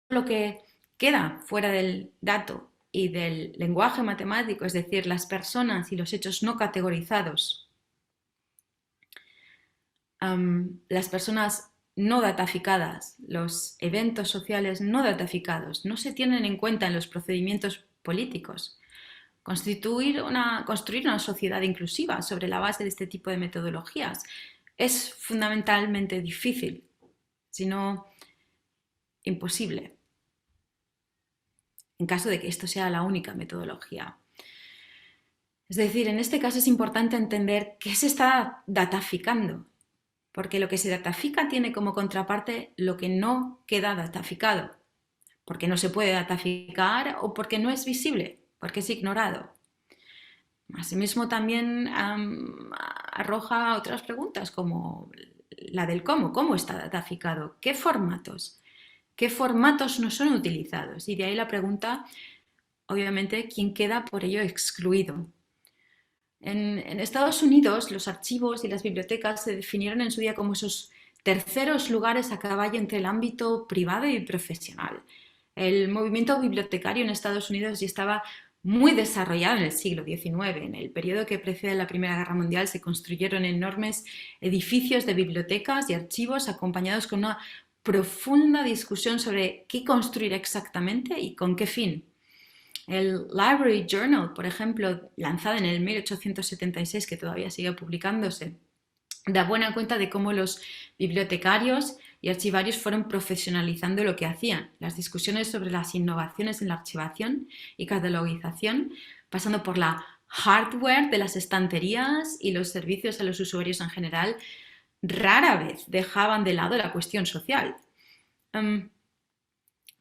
lo que queda fuera del dato y del lenguaje matemático, es decir, las personas y los hechos no categorizados, las personas no dataficadas, los eventos sociales no dataficados, no se tienen en cuenta en los procedimientos políticos. Construir una sociedad inclusiva sobre la base de este tipo de metodologías es fundamentalmente difícil, si no imposible, en caso de que esto sea la única metodología. Es decir, en este caso es importante entender qué se está dataficando, porque lo que se datafica tiene como contraparte lo que no queda dataficado, porque no se puede dataficar o porque no es visible, porque es ignorado. Asimismo, también arroja otras preguntas como la del cómo está dataficado, qué formatos no son utilizados. Y de ahí la pregunta, obviamente, quién queda por ello excluido. En Estados Unidos, los archivos y las bibliotecas se definieron en su día como esos terceros lugares a caballo entre el ámbito privado y profesional. El movimiento bibliotecario en Estados Unidos ya estaba muy desarrollado en el siglo XIX. En el periodo que precede la Primera Guerra Mundial se construyeron enormes edificios de bibliotecas y archivos acompañados con una profunda discusión sobre qué construir exactamente y con qué fin. El Library Journal, por ejemplo, lanzado en el 1876, que todavía sigue publicándose, da buena cuenta de cómo los bibliotecarios y archivarios fueron profesionalizando lo que hacían. Las discusiones sobre las innovaciones en la archivación y catalogización, pasando por la hardware de las estanterías y los servicios a los usuarios en general, rara vez dejaban de lado la cuestión social.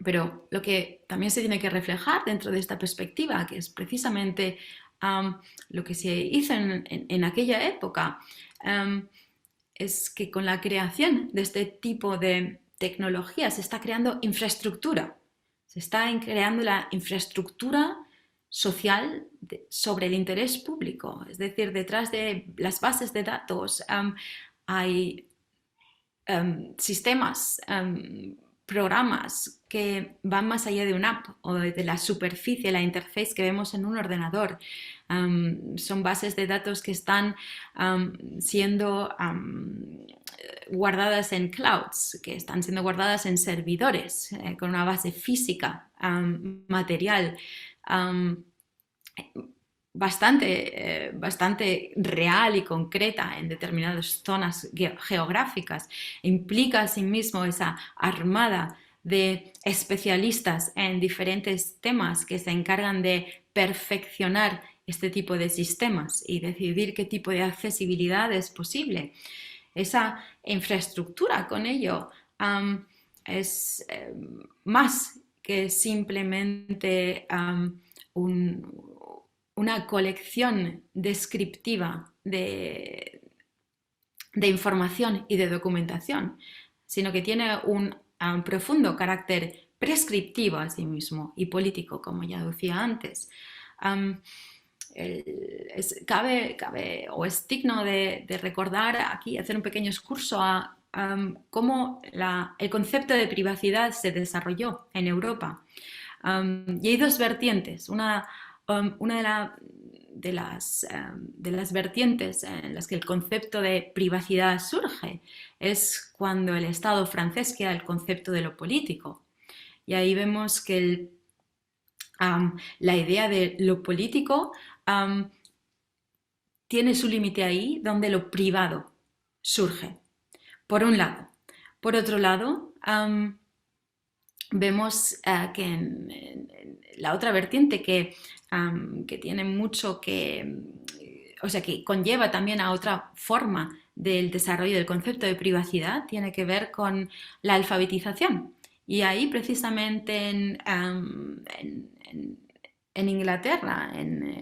Pero lo que también se tiene que reflejar dentro de esta perspectiva, que es precisamente lo que se hizo en aquella época, es que con la creación de este tipo de tecnología se está creando infraestructura, se está creando la infraestructura social sobre el interés público. Es decir, detrás de las bases de datos hay sistemas, programas que van más allá de una app o de la superficie, la interface que vemos en un ordenador. Son bases de datos que están siendo guardadas en clouds, que están siendo guardadas en servidores con una base física, material. Bastante real y concreta en determinadas zonas geográficas. Implica asimismo esa armada de especialistas en diferentes temas que se encargan de perfeccionar este tipo de sistemas y decidir qué tipo de accesibilidad es posible. Esa infraestructura con ello es más que simplemente una colección descriptiva de información y de documentación, sino que tiene un profundo carácter prescriptivo a sí mismo y político, como ya decía antes. Cabe o es digno de recordar aquí, hacer un pequeño excurso a cómo el concepto de privacidad se desarrolló en Europa. Y hay dos vertientes. Una de las vertientes en las que el concepto de privacidad surge es cuando el Estado francés crea el concepto de lo político. Y ahí vemos que la idea de lo político tiene su límite ahí donde lo privado surge, por un lado. Por otro lado, vemos que en la otra vertiente que tiene mucho o sea, que conlleva también a otra forma del desarrollo del concepto de privacidad, tiene que ver con la alfabetización. Y ahí precisamente en Inglaterra, en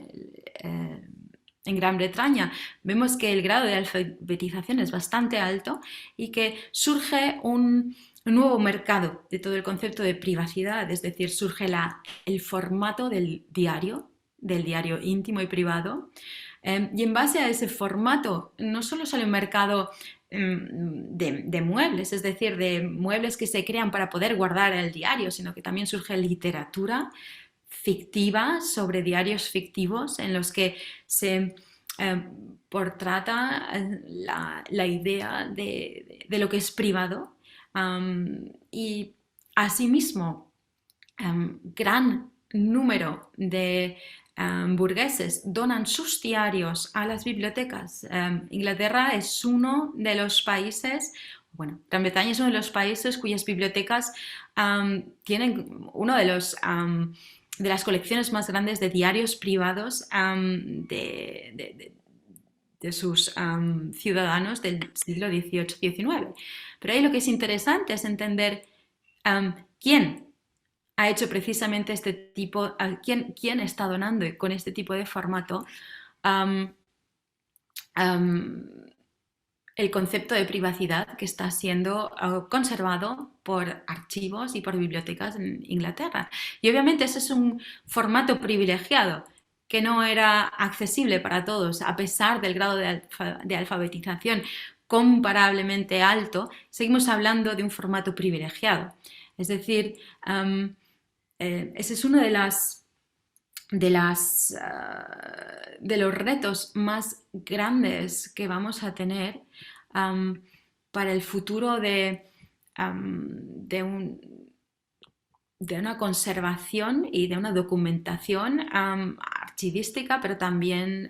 Gran Bretaña, vemos que el grado de alfabetización es bastante alto y que surge un nuevo mercado de todo el concepto de privacidad, es decir, surge el formato del diario íntimo y privado. Y en base a ese formato no solo sale un mercado de muebles, es decir, de muebles que se crean para poder guardar el diario, sino que también surge literatura fictiva sobre diarios fictivos en los que se eh, portrata la idea de lo que es privado. Y asimismo, gran número de burgueses donan sus diarios a las bibliotecas. Inglaterra es uno de los países, bueno, Gran Bretaña es uno de los países cuyas bibliotecas tienen uno de las colecciones más grandes de diarios privados de sus ciudadanos del siglo XVIII-XIX. Pero ahí lo que es interesante es entender quién ha hecho precisamente este tipo, quién está donando con este tipo de formato um, um, el concepto de privacidad que está siendo conservado por archivos y por bibliotecas en Inglaterra. Y obviamente ese es un formato privilegiado que no era accesible para todos, a pesar del grado de alfabetización comparablemente alto, seguimos hablando de un formato privilegiado. Es decir, ese es uno de los retos más grandes que vamos a tener para el futuro de una conservación y de una documentación archivística, pero también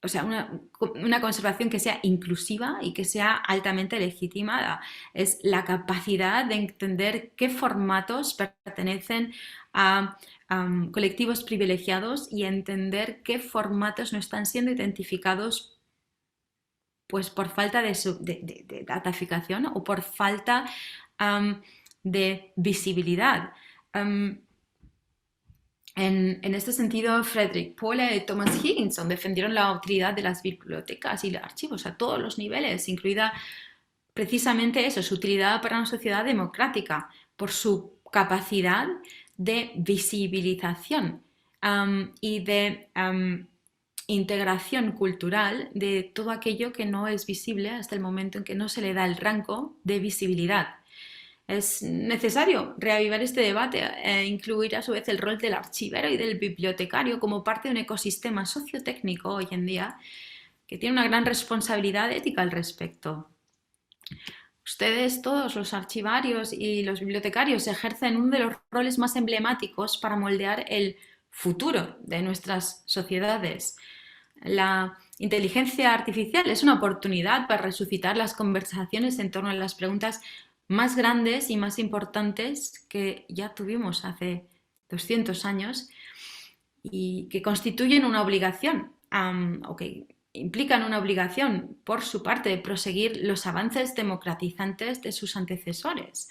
o sea, una conservación que sea inclusiva y que sea altamente legitimada. Es la capacidad de entender qué formatos pertenecen a colectivos privilegiados y entender qué formatos no están siendo identificados pues por falta de dataficación o por falta de visibilidad. En este sentido, Frederick Pohle y Thomas Higginson defendieron la utilidad de las bibliotecas y los archivos a todos los niveles, incluida precisamente eso, su utilidad para una sociedad democrática, por su capacidad de visibilización y de integración cultural de todo aquello que no es visible hasta el momento en que no se le da el rango de visibilidad. Es necesario reavivar este debate e incluir a su vez el rol del archivero y del bibliotecario como parte de un ecosistema sociotécnico hoy en día que tiene una gran responsabilidad ética al respecto. Ustedes, todos los archivarios y los bibliotecarios, ejercen uno de los roles más emblemáticos para moldear el futuro de nuestras sociedades. La inteligencia artificial es una oportunidad para resucitar las conversaciones en torno a las preguntas más grandes y más importantes que ya tuvimos hace 200 años y que constituyen una obligación, o que implican una obligación por su parte de proseguir los avances democratizantes de sus antecesores.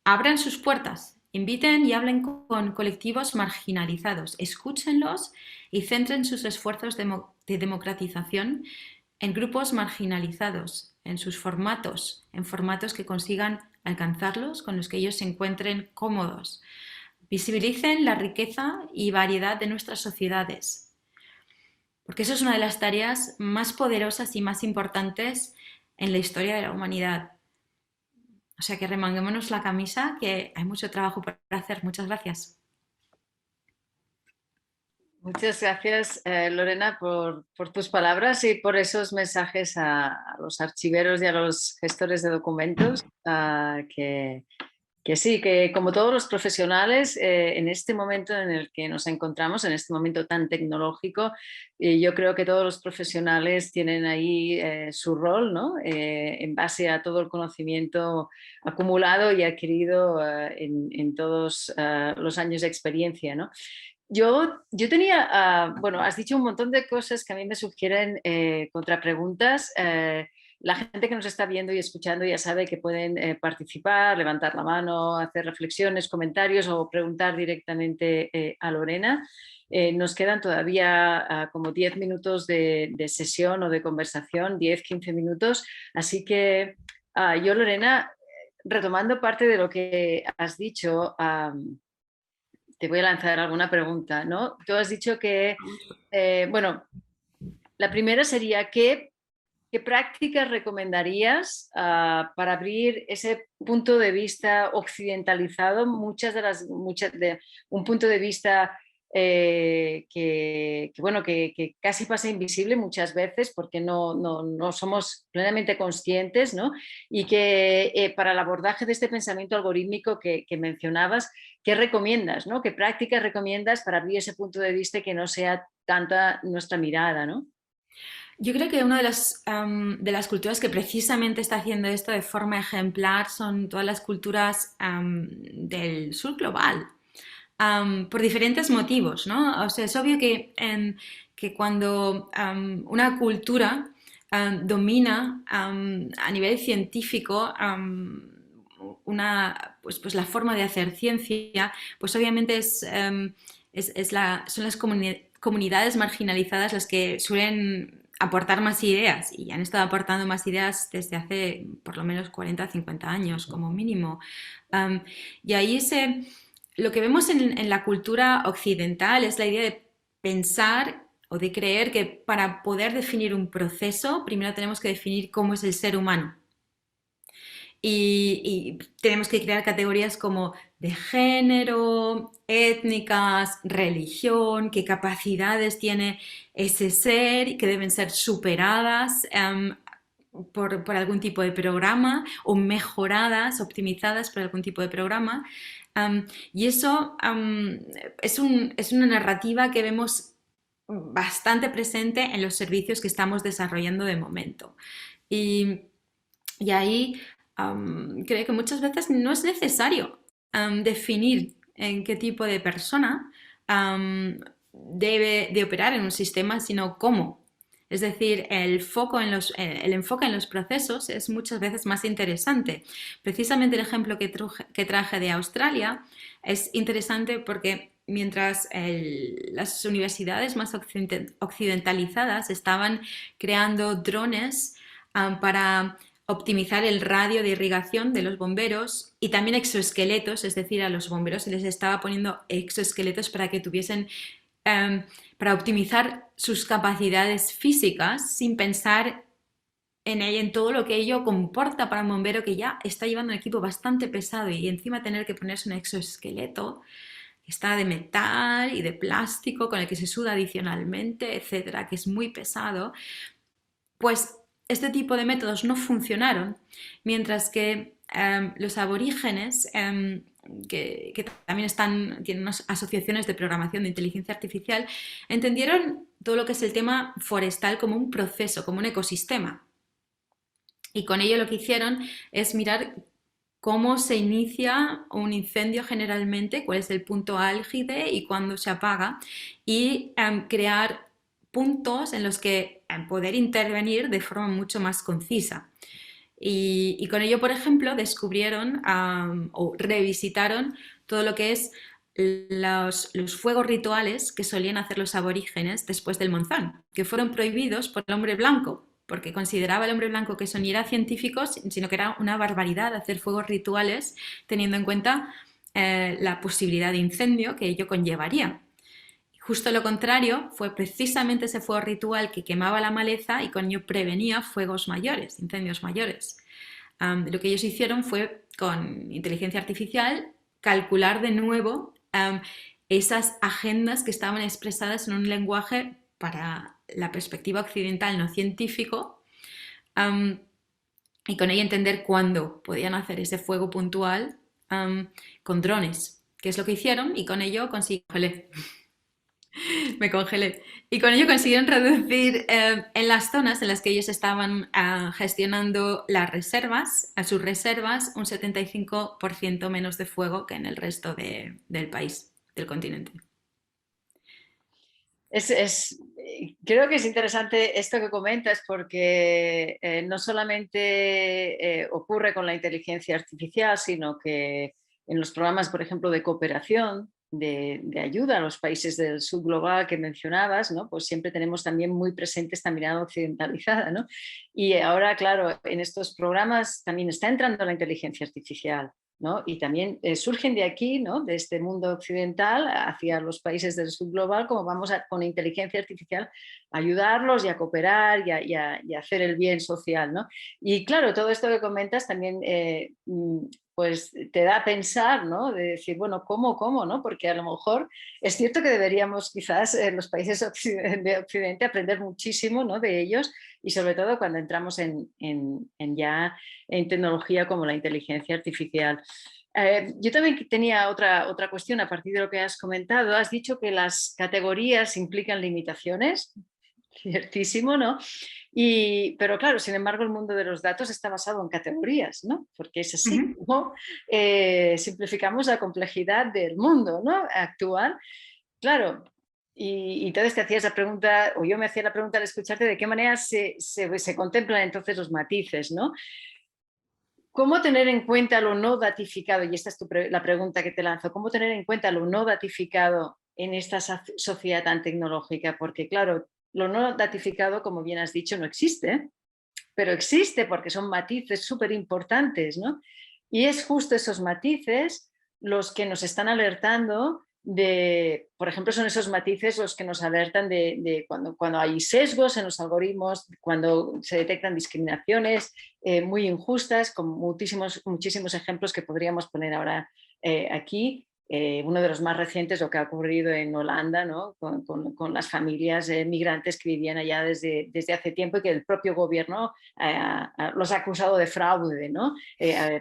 Abran sus puertas, inviten y hablen con colectivos marginalizados, escúchenlos y centren sus esfuerzos de democratización en grupos marginalizados, en sus formatos, en formatos que consigan alcanzarlos, con los que ellos se encuentren cómodos. Visibilicen la riqueza y variedad de nuestras sociedades, porque eso es una de las tareas más poderosas y más importantes en la historia de la humanidad. O sea que remanguémonos la camisa, que hay mucho trabajo por hacer. Muchas gracias. Muchas gracias, Lorena, por tus palabras y por esos mensajes a los archiveros y a los gestores de documentos, que sí, que como todos los profesionales, en este momento en el que nos encontramos, en este momento tan tecnológico, yo creo que todos los profesionales tienen ahí su rol, ¿no? En base a todo el conocimiento acumulado y adquirido en todos los años de experiencia, ¿no? Yo tenía, bueno, has dicho un montón de cosas que a mí me sugieren contrapreguntas. La gente que nos está viendo y escuchando ya sabe que pueden participar, levantar la mano, hacer reflexiones, comentarios o preguntar directamente a Lorena. Nos quedan todavía como 10 minutos de sesión o de conversación, 10-15 minutos. Así que yo, Lorena, retomando parte de lo que has dicho, te voy a lanzar alguna pregunta, ¿no? Tú has dicho que, bueno, la primera sería que ¿qué prácticas recomendarías para abrir ese punto de vista occidentalizado? Un punto de vista bueno, que casi pasa invisible muchas veces porque no somos plenamente conscientes, ¿no? Y que para el abordaje de este pensamiento algorítmico que mencionabas, ¿qué recomiendas, ¿no? ¿Qué prácticas recomiendas para abrir ese punto de vista y que no sea tanta nuestra mirada, ¿no? Yo creo que una de las culturas que precisamente está haciendo esto de forma ejemplar son todas las culturas del sur global, por diferentes motivos, ¿no? O sea, es obvio que cuando una cultura domina a nivel científico pues la forma de hacer ciencia, pues obviamente son las comunidades marginalizadas las que suelen aportar más ideas y han estado aportando más ideas desde hace por lo menos 40 o 50 años como mínimo. Y ahí lo que vemos en la cultura occidental es la idea de pensar o de creer que para poder definir un proceso, primero tenemos que definir cómo es el ser humano. Y tenemos que crear categorías como de género, étnicas, religión, qué capacidades tiene ese ser y que deben ser superadas por algún tipo de programa o mejoradas, optimizadas por algún tipo de programa. Y eso es una narrativa que vemos bastante presente en los servicios que estamos desarrollando de momento. Y ahí creo que muchas veces no es necesario definir en qué tipo de persona debe de operar en un sistema, sino cómo. Es decir, el enfoque en los procesos es muchas veces más interesante. Precisamente el ejemplo que traje de Australia es interesante porque mientras las universidades más occidentalizadas estaban creando drones para optimizar el radio de irrigación de los bomberos y también exoesqueletos, es decir, a los bomberos se les estaba poniendo exoesqueletos para que tuviesen, para optimizar sus capacidades físicas sin pensar en todo lo que ello comporta para un bombero que ya está llevando un equipo bastante pesado y encima tener que ponerse un exoesqueleto que está de metal y de plástico con el que se suda adicionalmente, etcétera, que es muy pesado, pues este tipo de métodos no funcionaron, mientras que los aborígenes, que también tienen unas asociaciones de programación de inteligencia artificial, entendieron todo lo que es el tema forestal como un proceso, como un ecosistema. Y con ello lo que hicieron es mirar cómo se inicia un incendio generalmente, cuál es el punto álgido y cuándo se apaga, y crear puntos en los que poder intervenir de forma mucho más concisa. Y con ello, por ejemplo, descubrieron o revisitaron todo lo que es los fuegos rituales que solían hacer los aborígenes después del monzón, que fueron prohibidos por el hombre blanco, porque consideraba el hombre blanco que eso ni era científico, sino que era una barbaridad hacer fuegos rituales teniendo en cuenta la posibilidad de incendio que ello conllevaría. Justo lo contrario, fue precisamente ese fuego ritual que quemaba la maleza y con ello prevenía fuegos mayores, incendios mayores. Lo que ellos hicieron fue, con inteligencia artificial, calcular de nuevo esas agendas que estaban expresadas en un lenguaje para la perspectiva occidental no científico y con ello entender cuándo podían hacer ese fuego puntual con drones, que es lo que hicieron y con ello consiguieron... Me congelé. Y con ello consiguieron reducir en las zonas en las que ellos estaban gestionando las reservas, a sus reservas, un 75% menos de fuego que en el resto del país, del continente. Creo que es interesante esto que comentas porque no solamente ocurre con la inteligencia artificial, sino que en los programas, por ejemplo, de cooperación, de ayuda a los países del sur global que mencionabas, ¿no? Pues siempre tenemos también muy presente esta mirada occidentalizada, ¿no? Y ahora, claro, en estos programas también está entrando la inteligencia artificial. ¿no? Y también surgen de aquí, ¿no? De este mundo occidental hacia los países del sur global, como vamos con inteligencia artificial a ayudarlos y a cooperar y a hacer el bien social, ¿no? Y claro, todo esto que comentas también pues te da a pensar, ¿no? De decir, bueno, ¿cómo, no? Porque a lo mejor es cierto que deberíamos quizás en los países de Occidente aprender muchísimo, ¿no? De ellos y sobre todo cuando entramos ya en tecnología como la inteligencia artificial. Yo también tenía otra cuestión a partir de lo que has comentado. Has dicho que las categorías implican limitaciones, ciertísimo, ¿no? Pero claro, sin embargo, el mundo de los datos está basado en categorías, ¿no? Porque es así Ujú. como simplificamos la complejidad del mundo, ¿no? Actual. Claro, y entonces te hacías la pregunta, o yo me hacía la pregunta al escucharte, de qué manera se contemplan entonces los matices, ¿no? ¿Cómo tener en cuenta lo no datificado? Y esta es la pregunta que te lanzo. ¿Cómo tener en cuenta lo no datificado en esta sociedad tan tecnológica? Porque claro, lo no datificado, como bien has dicho, no existe, pero existe porque son matices súper importantes, ¿no? Y es justo esos matices los que nos están alertando por ejemplo, son esos matices los que nos alertan de cuando hay sesgos en los algoritmos, cuando se detectan discriminaciones muy injustas, con muchísimos ejemplos que podríamos poner ahora aquí. Uno de los más recientes, lo que ha ocurrido en Holanda, ¿no? con las familias migrantes que vivían allá desde hace tiempo y que el propio gobierno los ha acusado de fraude, ¿no?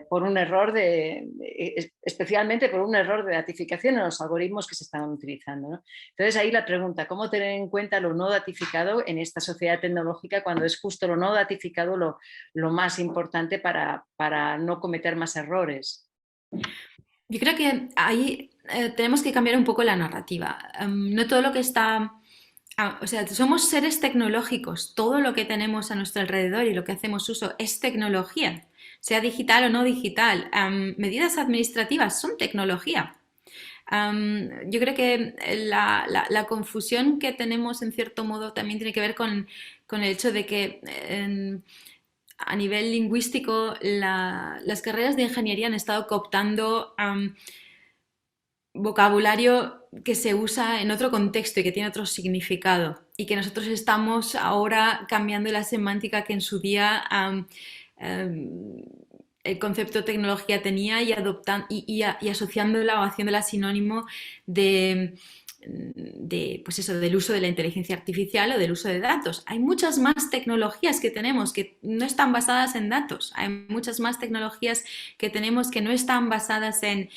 Por un error especialmente por un error de datificación en los algoritmos que se estaban utilizando, ¿no? Entonces ahí la pregunta, ¿cómo tener en cuenta lo no datificado en esta sociedad tecnológica cuando es justo lo no datificado lo más importante para no cometer más errores? Yo creo que ahí tenemos que cambiar un poco la narrativa. No todo lo que está... o sea, somos seres tecnológicos. Todo lo que tenemos a nuestro alrededor y lo que hacemos uso es tecnología, sea digital o no digital. Medidas administrativas son tecnología. Yo creo que la confusión que tenemos en cierto modo también tiene que ver con el hecho de que a nivel lingüístico las carreras de ingeniería han estado cooptando vocabulario que se usa en otro contexto y que tiene otro significado y que nosotros estamos ahora cambiando la semántica que en su día el concepto de tecnología tenía y asociándola o haciéndola sinónimo pues eso, del uso de la inteligencia artificial o del uso de datos. Hay muchas más tecnologías que tenemos que no están basadas en datos. Hay muchas más tecnologías que tenemos que no están basadas en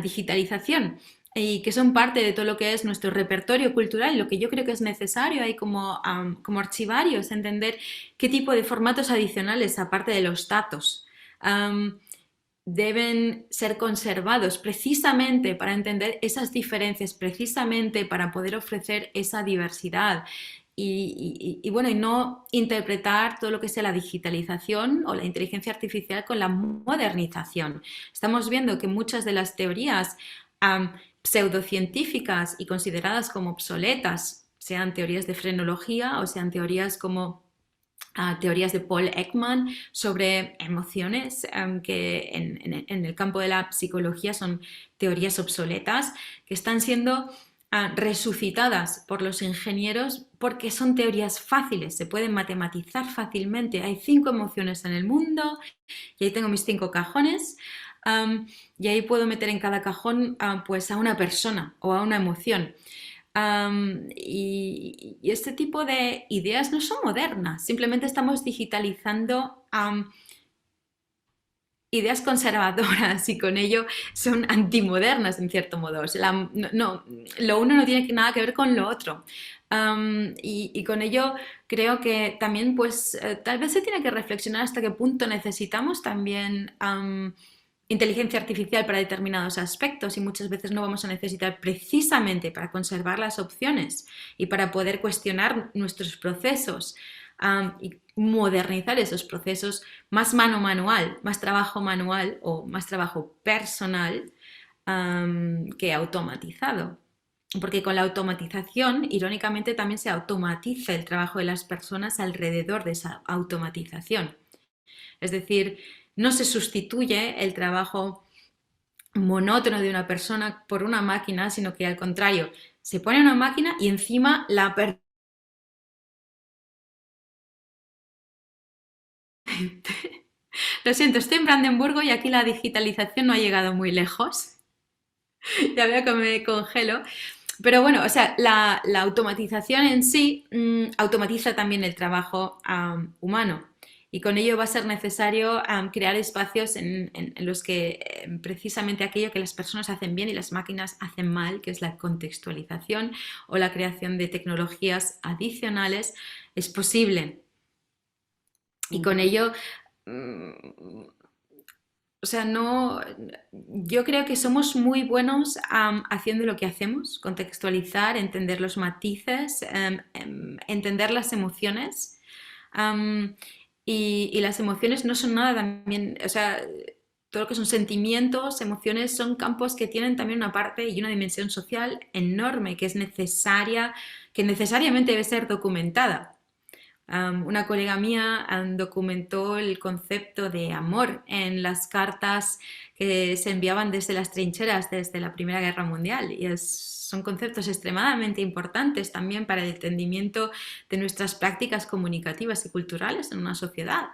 digitalización y que son parte de todo lo que es nuestro repertorio cultural y lo que yo creo que es necesario ahí como archivarios, entender qué tipo de formatos adicionales, aparte de los datos, deben ser conservados precisamente para entender esas diferencias, precisamente para poder ofrecer esa diversidad y bueno, y no interpretar todo lo que sea la digitalización o la inteligencia artificial con la modernización. Estamos viendo que muchas de las teorías pseudocientíficas y consideradas como obsoletas, sean teorías de frenología o sean teorías como teorías de Paul Ekman sobre emociones, que en el campo de la psicología son teorías obsoletas, que están siendo resucitadas por los ingenieros porque son teorías fáciles, se pueden matematizar fácilmente. Hay 5 emociones en el mundo y ahí tengo mis 5 cajones. Y ahí puedo meter en cada cajón pues a una persona o a una emoción. Y este tipo de ideas no son modernas, simplemente estamos digitalizando ideas conservadoras y con ello son antimodernas en cierto modo. O sea, lo uno no tiene nada que ver con lo otro. Y con ello creo que también pues tal vez se tiene que reflexionar hasta qué punto necesitamos también inteligencia artificial para determinados aspectos y muchas veces no vamos a necesitar precisamente para conservar las opciones y para poder cuestionar nuestros procesos y modernizar esos procesos, más mano manual, más trabajo manual o más trabajo personal que automatizado. Porque con la automatización, irónicamente, también se automatiza el trabajo de las personas alrededor de esa automatización. Es decir, no se sustituye el trabajo monótono de una persona por una máquina, sino que al contrario, se pone una máquina y encima la persona... Lo siento, estoy en Brandenburgo y aquí la digitalización no ha llegado muy lejos. Ya veo que me congelo. Pero bueno, o sea, la automatización en sí automatiza también el trabajo humano y con ello va a ser necesario crear espacios en los que precisamente aquello que las personas hacen bien y las máquinas hacen mal, que es la contextualización o la creación de tecnologías adicionales, es posible. Y con Ujú. ello mm, o sea, no, yo creo que somos muy buenos haciendo lo que hacemos, contextualizar, entender los matices, entender las emociones. am, y las emociones no son nada también, o sea, todo lo que son sentimientos, emociones, son campos que tienen también una parte y una dimensión social enorme que es necesaria, que necesariamente debe ser documentada. Una colega mía documentó el concepto de amor en las cartas que se enviaban desde las trincheras desde la Primera Guerra Mundial y son conceptos extremadamente importantes también para el entendimiento de nuestras prácticas comunicativas y culturales en una sociedad.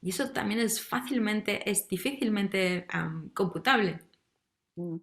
Y eso también es difícilmente computable. Mm.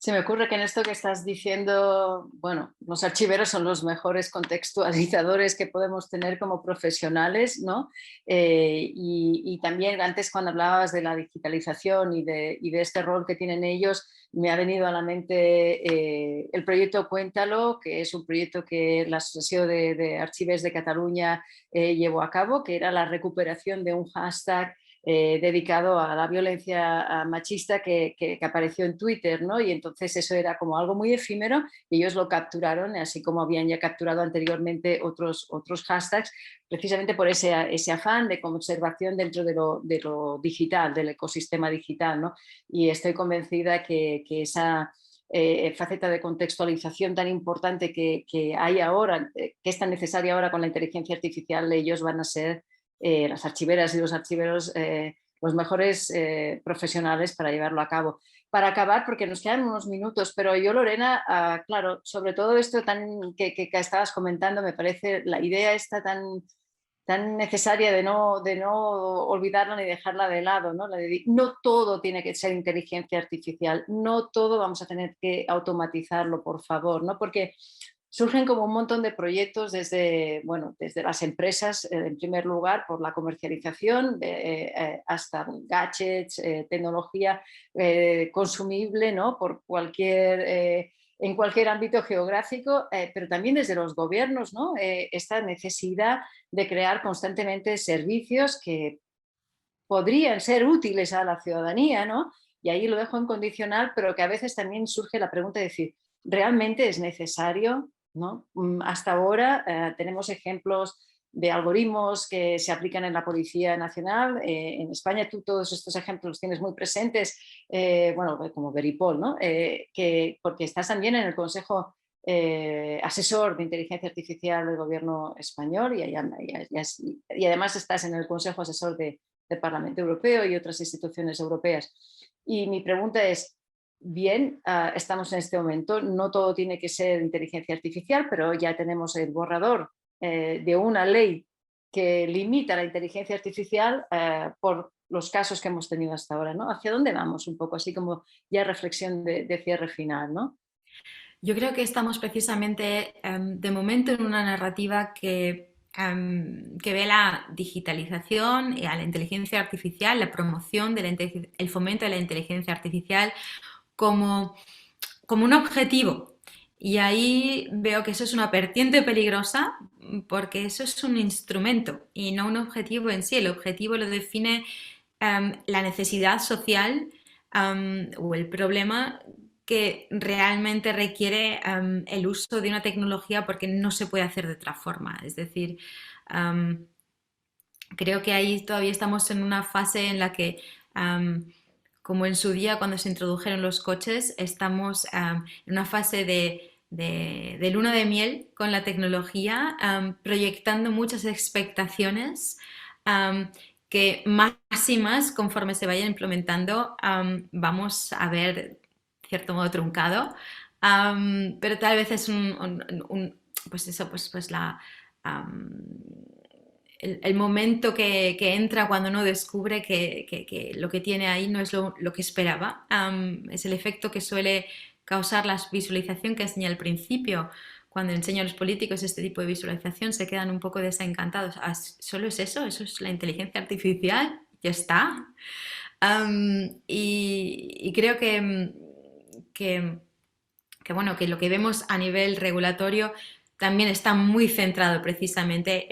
Se me ocurre que en esto que estás diciendo, bueno, los archiveros son los mejores contextualizadores que podemos tener como profesionales, ¿no? Y también antes cuando hablabas de la digitalización y de este rol que tienen ellos, me ha venido a la mente el proyecto Cuéntalo, que es un proyecto que la Asociación de Archivers de Cataluña llevó a cabo, que era la recuperación de un hashtag dedicado a la violencia machista que apareció en Twitter, ¿no? Y entonces eso era como algo muy efímero y ellos lo capturaron, así como habían ya capturado anteriormente otros hashtags, precisamente por ese afán de conservación dentro de lo digital, del ecosistema digital, ¿no? Y estoy convencida que esa faceta de contextualización tan importante que hay ahora, que es tan necesaria ahora con la inteligencia artificial, ellos van a ser las archiveras y los archiveros los mejores profesionales para llevarlo a cabo. Para acabar, porque nos quedan unos minutos, pero yo, Lorena, claro, sobre todo esto que estabas comentando, me parece la idea esta tan necesaria de no olvidarla ni dejarla de lado, ¿no? No todo tiene que ser inteligencia artificial, no todo vamos a tener que automatizarlo, por favor, ¿no? Porque surgen como un montón de proyectos desde, bueno, desde las empresas, en primer lugar, por la comercialización, hasta gadgets, tecnología consumible, ¿no? Por en cualquier ámbito geográfico, pero también desde los gobiernos, ¿no? Esta necesidad de crear constantemente servicios que podrían ser útiles a la ciudadanía, ¿no? Y ahí lo dejo en condicional, pero que a veces también surge la pregunta de decir, ¿realmente es necesario? ¿No? Hasta ahora tenemos ejemplos de algoritmos que se aplican en la Policía Nacional. En España tú todos estos ejemplos los tienes muy presentes, bueno, como Veripol, ¿no? Porque estás también en el Consejo asesor de inteligencia artificial del gobierno español y además estás en el Consejo Asesor del Parlamento Europeo y otras instituciones europeas. Y mi pregunta es, bien, estamos en este momento, no todo tiene que ser inteligencia artificial, pero ya tenemos el borrador de una ley que limita la inteligencia artificial por los casos que hemos tenido hasta ahora, ¿no? ¿Hacia dónde vamos un poco? Así como ya reflexión de cierre final, ¿no? Yo creo que estamos precisamente de momento en una narrativa que ve la digitalización y a la inteligencia artificial, la promoción el fomento de la inteligencia artificial como, como un objetivo. Y ahí veo que eso es una vertiente peligrosa porque eso es un instrumento y no un objetivo en sí. El objetivo lo define la necesidad social o el problema que realmente requiere el uso de una tecnología porque no se puede hacer de otra forma. Es decir, um, creo que ahí todavía estamos en una fase en la que, como en su día cuando se introdujeron los coches, estamos en una fase de luna de miel con la tecnología, proyectando muchas expectaciones um, que más y más, conforme se vaya implementando, vamos a ver cierto modo truncado, pero tal vez es pues eso, pues el momento que entra cuando uno descubre que lo que tiene ahí no es lo que esperaba. Es el efecto que suele causar la visualización que enseñé al principio. Cuando enseño a los políticos este tipo de visualización se quedan un poco desencantados. Ah, ¿solo es eso? ¿Eso es la inteligencia artificial? ¿Ya está? Y creo que, bueno, que lo que vemos a nivel regulatorio también está muy centrado precisamente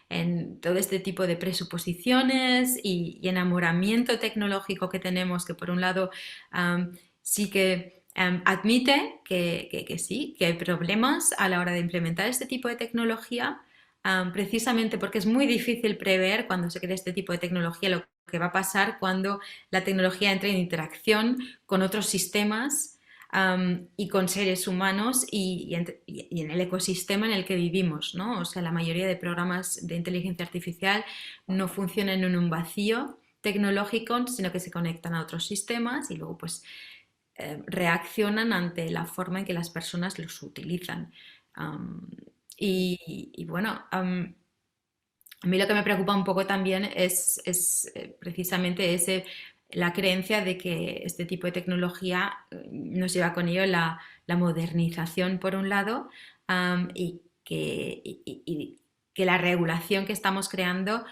en todo este tipo de presuposiciones y enamoramiento tecnológico que tenemos, que por un lado sí que admite que sí, que hay problemas a la hora de implementar este tipo de tecnología, precisamente porque es muy difícil prever cuando se crea este tipo de tecnología lo que va a pasar cuando la tecnología entre en interacción con otros sistemas y con seres humanos y en el ecosistema en el que vivimos, ¿no? O sea, la mayoría de programas de inteligencia artificial no funcionan en un vacío tecnológico, sino que se conectan a otros sistemas y luego pues reaccionan ante la forma en que las personas los utilizan. Um, y bueno, a mí lo que me preocupa un poco también es precisamente la creencia de que este tipo de tecnología nos lleva con ello la modernización por un lado y que la regulación que estamos creando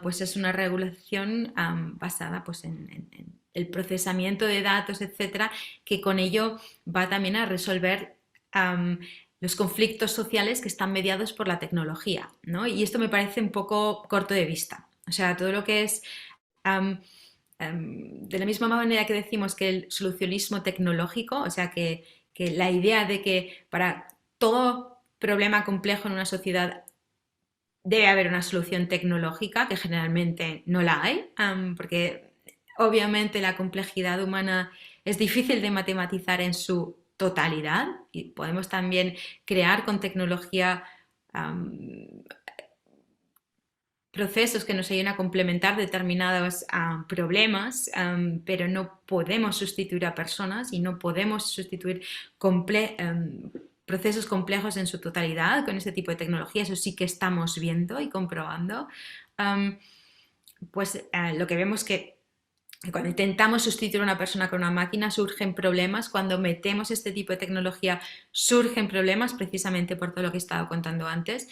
pues es una regulación basada pues en el procesamiento de datos, etcétera, que con ello va también a resolver los conflictos sociales que están mediados por la tecnología, ¿no? Y esto me parece un poco corto de vista. O sea, todo lo que es, de la misma manera que decimos que el solucionismo tecnológico, o sea, que la idea de que para todo problema complejo en una sociedad debe haber una solución tecnológica, que generalmente no la hay, porque obviamente la complejidad humana es difícil de matematizar en su totalidad y podemos también crear con tecnología procesos que nos ayuden a complementar determinados problemas, pero no podemos sustituir a personas y no podemos sustituir procesos complejos en su totalidad con este tipo de tecnología. Eso sí que estamos viendo y comprobando. Pues lo que vemos que cuando intentamos sustituir a una persona con una máquina surgen problemas, cuando metemos este tipo de tecnología surgen problemas precisamente por todo lo que he estado contando antes,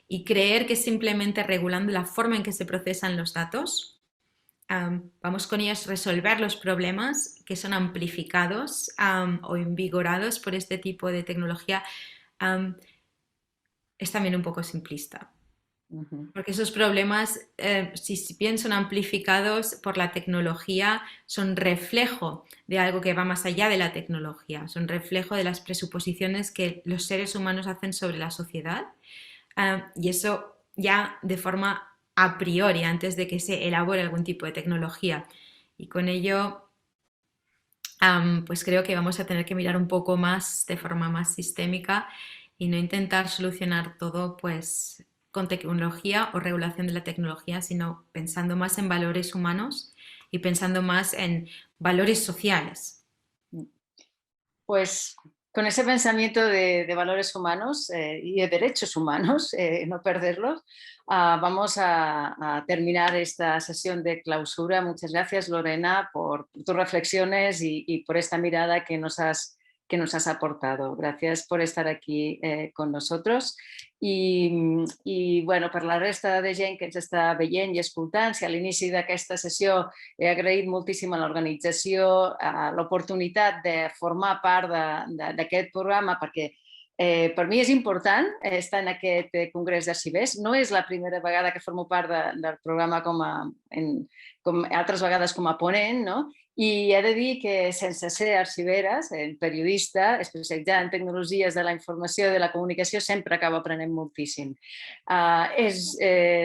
y creer que simplemente regulando la forma en que se procesan los datos vamos con ellos a resolver los problemas que son amplificados o invigorados por este tipo de tecnología es también un poco simplista. Porque esos problemas, si bien son amplificados por la tecnología, son reflejo de algo que va más allá de la tecnología, son reflejo de las presuposiciones que los seres humanos hacen sobre la sociedad. Y eso ya de forma a priori, antes de que se elabore algún tipo de tecnología. Y con ello, pues creo que vamos a tener que mirar un poco más de forma más sistémica y no intentar solucionar todo pues con tecnología o regulación de la tecnología, sino pensando más en valores humanos y pensando más en valores sociales. Pues con ese pensamiento de valores humanos y de derechos humanos, no perderlos, vamos a terminar esta sesión de clausura. Muchas gracias, Lorena, por tus reflexiones y por esta mirada que nos has aportado. Gracias por estar aquí con nosotros. Bueno, per la resta de gent que ens està veient i escoltant, si a l'inici d'aquesta sessió he agraït moltíssim a l'organització l'oportunitat de formar part d'aquest programa perquè per mi és important estar en aquest congrés d'arxivers. No és la primera vegada que formo part del programa com altres vegades com a ponent, no? I he de dir que sense ser arxivera, periodista, especialitzada en tecnologies de la informació i de la comunicació, sempre acabo aprenent moltíssim. És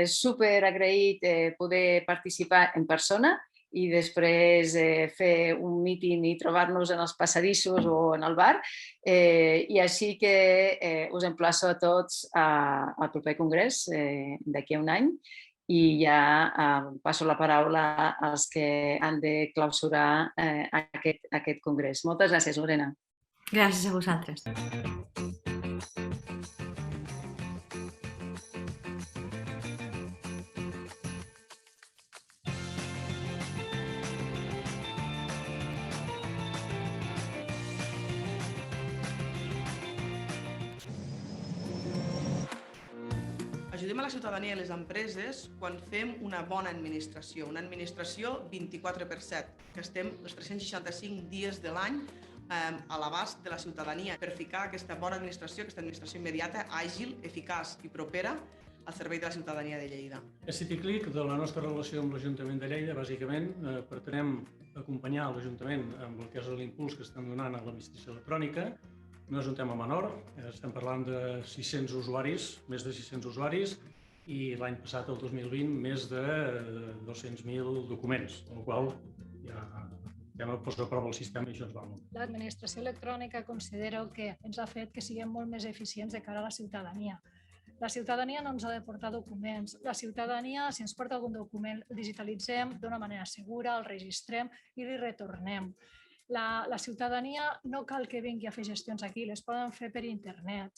super agraït poder participar en persona i després fer un míting i trobar-nos en els passadissos o en el bar. I així que us emplaço a tots al proper congrés d'aquí a un any I ja passo la paraula als que han de clausurar aquest congrés. Moltes gràcies, Lorena. Gràcies a vosaltres. Ajudem a la ciutadania i les empreses quan fem una bona administració 24/7, que estem els 365 dies de l'any a l'abast de la ciutadania per ficar aquesta bona administració, aquesta administració immediata, àgil, eficaç i propera al servei de la ciutadania de Lleida. A CityClick, de la nostra relació amb l'Ajuntament de Lleida, bàsicament pretenem acompanyar l'Ajuntament amb el que és l'impuls que estem donant a l'administració electrònica. No és un tema menor, estem parlant de 600 usuaris, més de 600 usuaris, i l'any passat, el 2020, més de 200.000 documents, amb la qual ja no posa a prova el sistema i això ens va molt. L'administració electrònica considero que ens ha fet que siguem molt més eficients de cara a la ciutadania. La ciutadania no ens ha de portar documents. La ciutadania, si ens porta algun document, el digitalitzem d'una manera segura, el registrem i li retornem. La ciutadania no cal que vingui a fer gestions aquí, les poden fer per internet.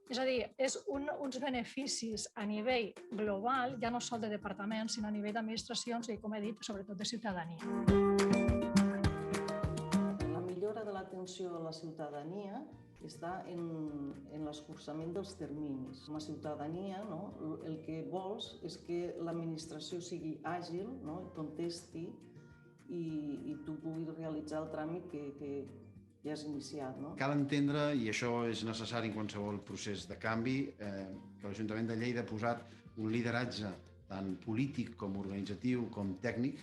És a dir, és uns beneficis a nivell global, ja no sols de departaments, sinó a nivell d'administracions i, com he dit, sobretot de ciutadania. La millora de l'atenció a la ciutadania està en l'escurçament dels terminis. Com a ciutadania, el que vols és que l'administració sigui àgil, contesti i tu puguis realitzar el tràmit que ja has iniciat. Cal entendre, i això és necessari en qualsevol procés de canvi, que l'Ajuntament de Lleida ha posat un lideratge tant polític com organitzatiu com tècnic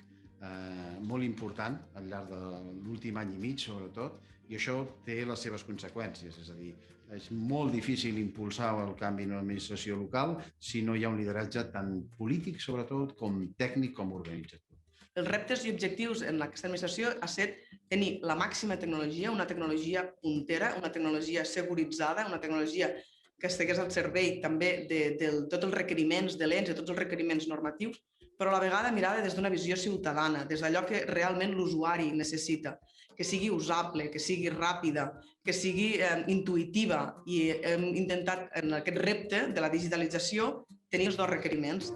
molt important al llarg de l'últim any i mig, sobretot, i això té les seves conseqüències. És a dir, és molt difícil impulsar el canvi en l'administració local si no hi ha un lideratge tant polític, sobretot, com tècnic com organitzatiu. Els reptes i objectius en aquesta administració ha estat tenir la màxima tecnologia, una tecnologia puntera, una tecnologia seguritzada, una tecnologia que estigués al servei també de tots els requeriments de l'ENS, de tots els requeriments normatius, però a la vegada mirada des d'una visió ciutadana, des d'allò que realment l'usuari necessita, que sigui usable, que sigui ràpida, que sigui intuïtiva, i hem intentat en aquest repte de la digitalització tenir els dos requeriments.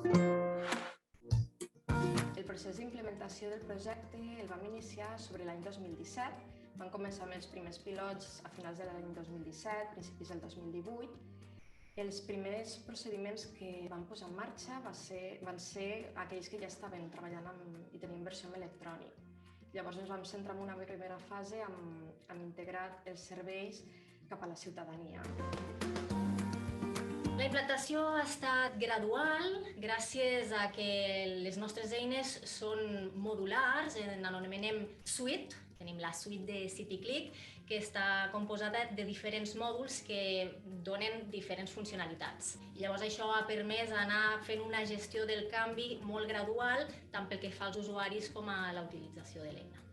El procés d'implementació del projecte el vam iniciar sobre l'any 2017. Vam començar amb els primers pilots a finals de l'any 2017, principis del 2018. Els primers procediments que vam posar en marxa van ser aquells que ja estaven treballant i tenien versió electrònic. Llavors ens vam centrar en una primera fase amb integrar els serveis cap a la ciutadania. La implantació ha estat gradual gràcies a que les nostres eines són modulars, l'anomenem suite. Tenim la suite de CityClick, que està composada de diferents mòduls que donen diferents funcionalitats. Llavors això ha permès anar fent una gestió del canvi molt gradual, tant pel que fa als usuaris com a la utilització de l'eina.